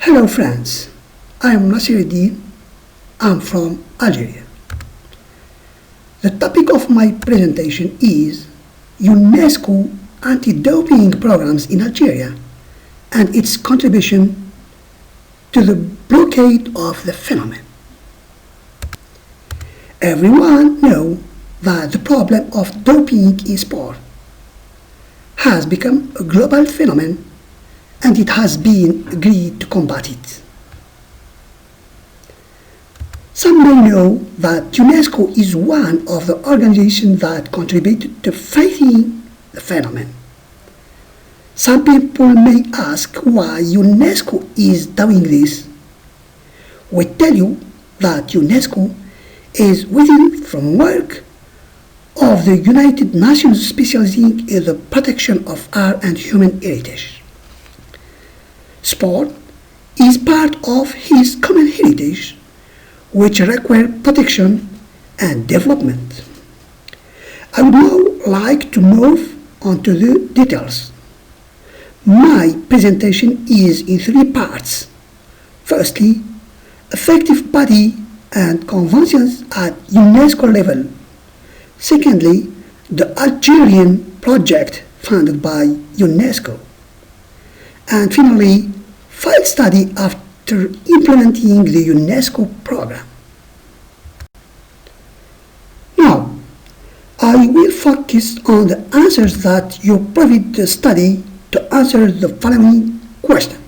Hello friends, I am Nasiruddin. I'm from Algeria. The topic of my presentation is UNESCO anti-doping programs in Algeria and its contribution to the blockade of the phenomenon. Everyone knows that the problem of doping in sport has become a global phenomenon and it has been agreed to combat it. Some may know that UNESCO is one of the organizations that contributed to fighting the phenomenon. Some people may ask why UNESCO is doing this. We tell you that UNESCO is within the framework of the United Nations specializing in the protection of art and human heritage. Sport is part of his common heritage, which require protection and development. I would now like to move on to the details. My presentation is in three parts. Firstly, effective body and conventions at UNESCO level. Secondly, the Algerian project funded by UNESCO. And finally, field study after implementing the UNESCO program. Now, I will focus on the answers that you provide the study to answer the following question.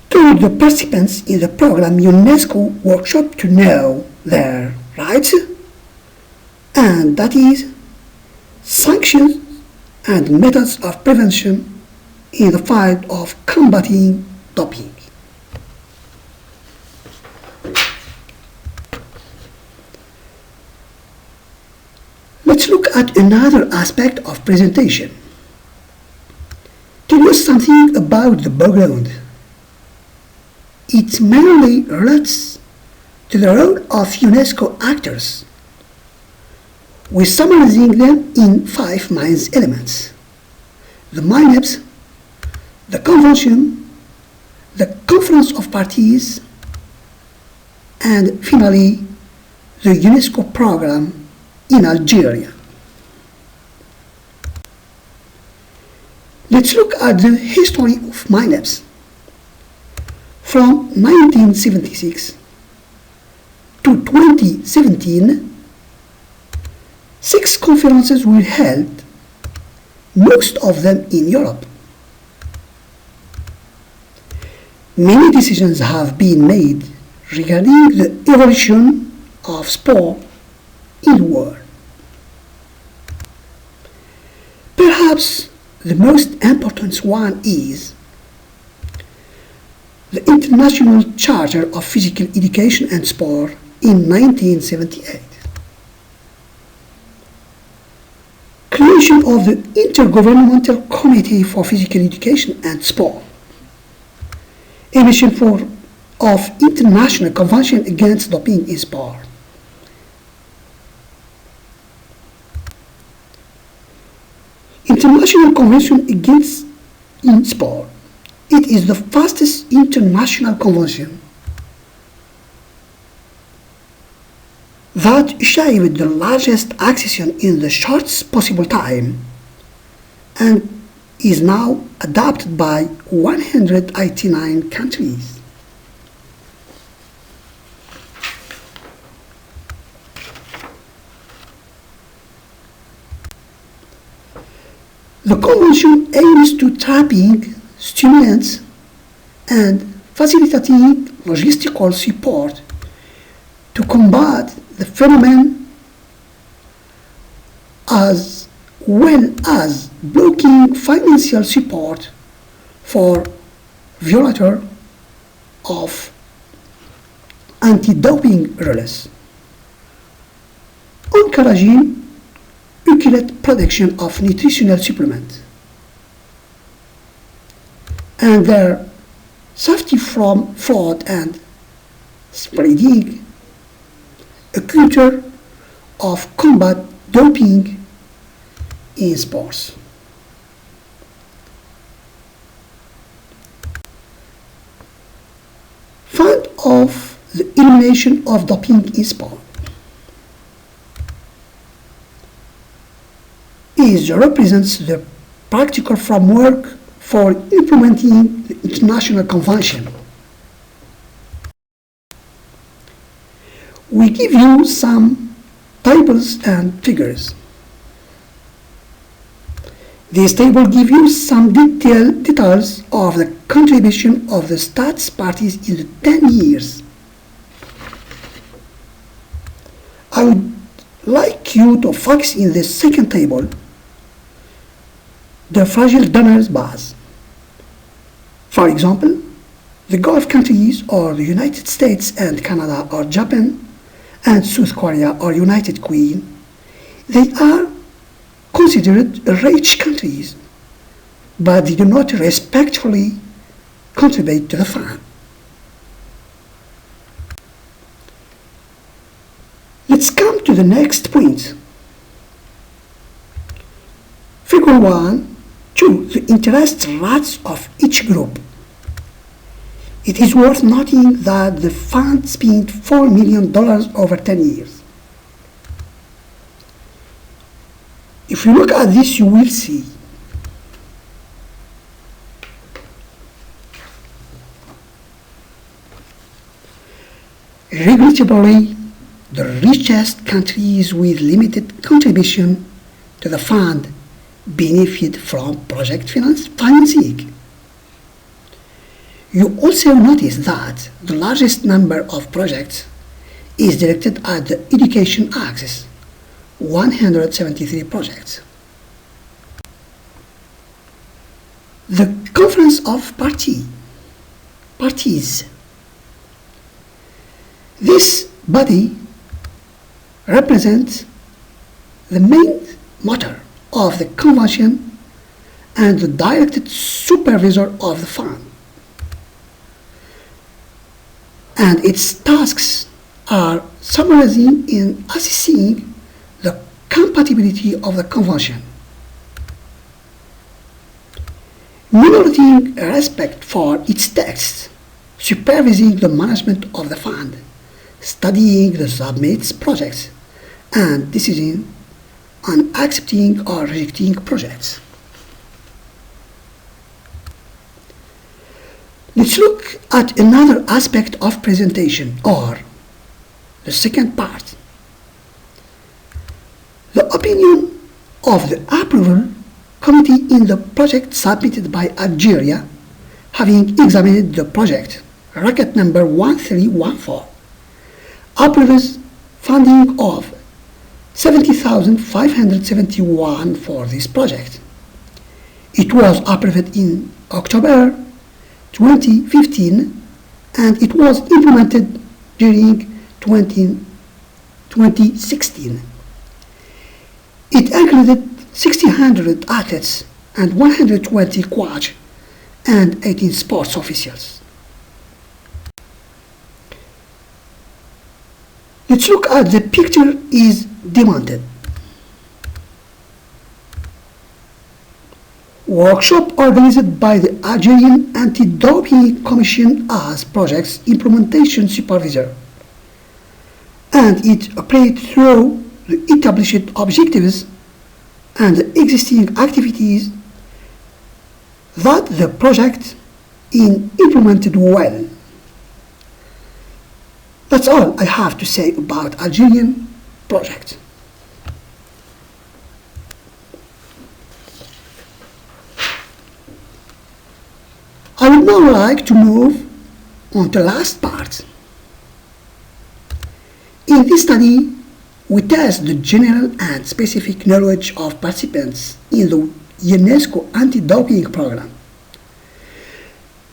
Do the participants in the program UNESCO workshop to know their rights? And that is, sanctions and methods of prevention in the fight of combating doping. Let's look at another aspect of presentation. Tell you something about the background. It mainly relates to the role of UNESCO actors. We're summarizing them in 5 main elements: the MINEPS, the Convention, the Conference of Parties, and finally the UNESCO program in Algeria. Let's look at the history of MINEPS. From 1976 to 2017, 6 conferences were held, most of them in Europe. Many decisions have been made regarding the evolution of sport in the world. Perhaps the most important one is the International Charter of Physical Education and Sport in 1978. Creation of the Intergovernmental Committee for Physical Education and Sport. Emission of International Convention Against Doping in Sport. International Convention Against in Sport. It is the fastest international convention that achieved the largest accession in the shortest possible time and is now adopted by 189 countries. The convention aims to trapping stimulants and facilitating logistical support to combat the phenomenon as well as blocking financial support for violators of anti-doping rules, encouraging accurate production of nutritional supplements and their safety from fraud and spreading a culture of combat doping in sports. of the elimination of doping in sport represents the practical framework for implementing the international convention. We give you some tables and figures. This table gives you some details of the contribution of the stats parties in the 10 years. I would like you to focus in the second table, the fragile donors base. For example, the Gulf countries or the United States and Canada or Japan and South Korea or United Kingdom, they are considered rich countries, but they do not respectfully contribute to the fund. Let's come to the next point. Figure 1 shows the interest rates of each group. It is worth noting that the fund spent $4 million over 10 years. If you look at this, you will see regrettably the richest countries with limited contribution to the fund benefit from project financing. You also notice that the largest number of projects is directed at the education axis, 173 projects. The Conference of Parties. This body represents the main motor of the convention and the direct supervisor of the fund. And its tasks are summarizing in assessing the compatibility of the convention, monitoring respect for its text, supervising the management of the fund, studying the submits projects, and deciding on accepting or rejecting projects. Let's look at another aspect of presentation, or the second part. The opinion of the approval committee in the project submitted by Algeria, having examined the project, record number 1314, approves funding of $70,571 for this project. It was approved in October 2015 and it was implemented during 2016. It included 1,600 athletes and 120 coaches and 18 sports officials. Let's look at the picture is demanded. Workshop organized by the Algerian Anti-Doping Commission as project's implementation supervisor, and it operates through the established objectives and the existing activities that the project is implemented well. That's all I have to say about Algerian project. I would now like to move on to the last part. In this study, we test the general and specific knowledge of participants in the UNESCO anti-doping program,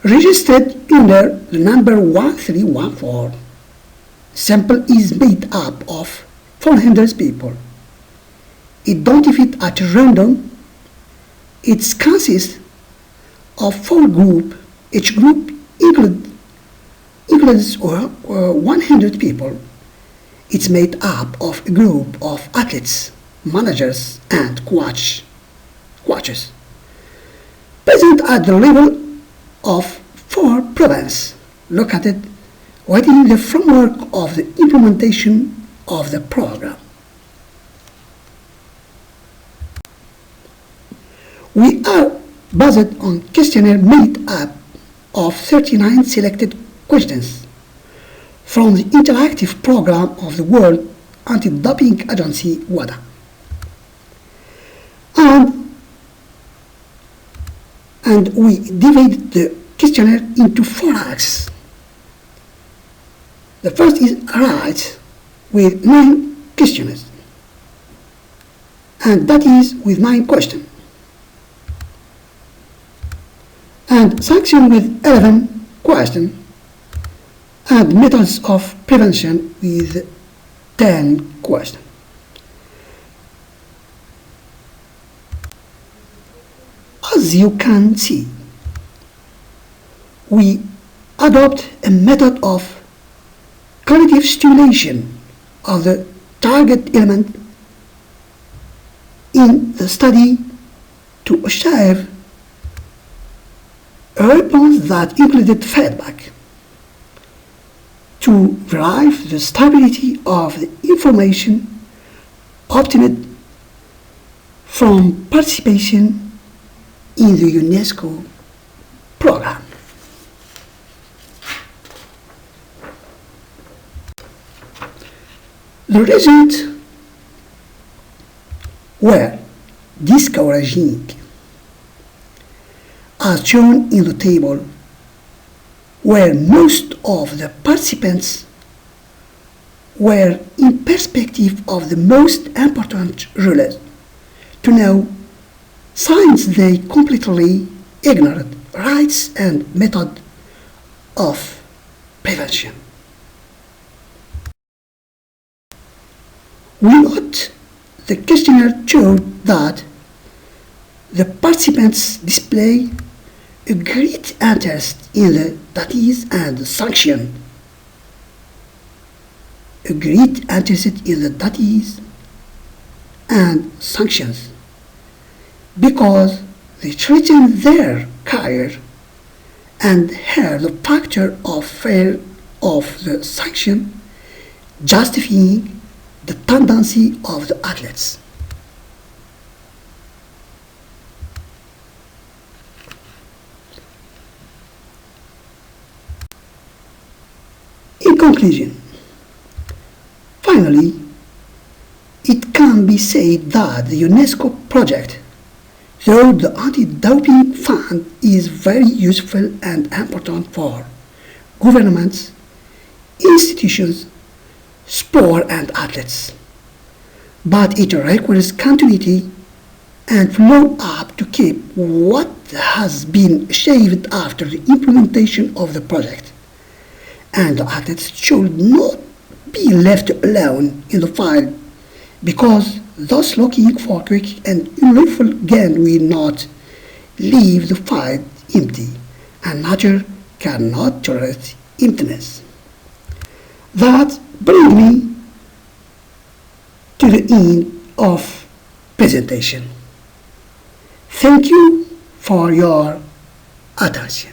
registered under the number 1314. Sample is made up of 400 people. Identified at random, it consists of 4 groups. Each group includes 100 people. It's made up of a group of athletes, managers, and coaches, present at the level of 4 provinces located within the framework of the implementation of the program. We are based on questionnaire made up of 39 selected questions from the interactive program of the World Anti-Doping Agency WADA. And we divided the questionnaire into 4 acts. The first is rights with 9 questions, and that is with 9 questions. And sanction with 11 questions, and methods of prevention with 10 questions. As you can see, we adopt a method of cognitive stimulation of the target element in the study to achieve a response that included feedback to derive the stability of the information obtained from participation in the UNESCO program. The results were discouraging, as shown in the table, where most of the participants were in perspective of the most important rules to know, since they completely ignored rights and method of prevention. We note the questionnaire showed that the participants display a great interest in the duties and sanction. A great interest in the duties and sanctions because they threaten their career and have the factor of fear of the sanction justifying the tendency of the athletes. In conclusion, finally, it can be said that the UNESCO project, though the anti-doping fund, is very useful and important for governments, institutions, sport and athletes, but it requires continuity and follow-up to keep what has been achieved after the implementation of the project, and the athletes should not be left alone in the field because those looking for quick and unlawful gain will not leave the field empty, and nature cannot tolerate emptiness. That brings me to the end of presentation. Thank you for your attention.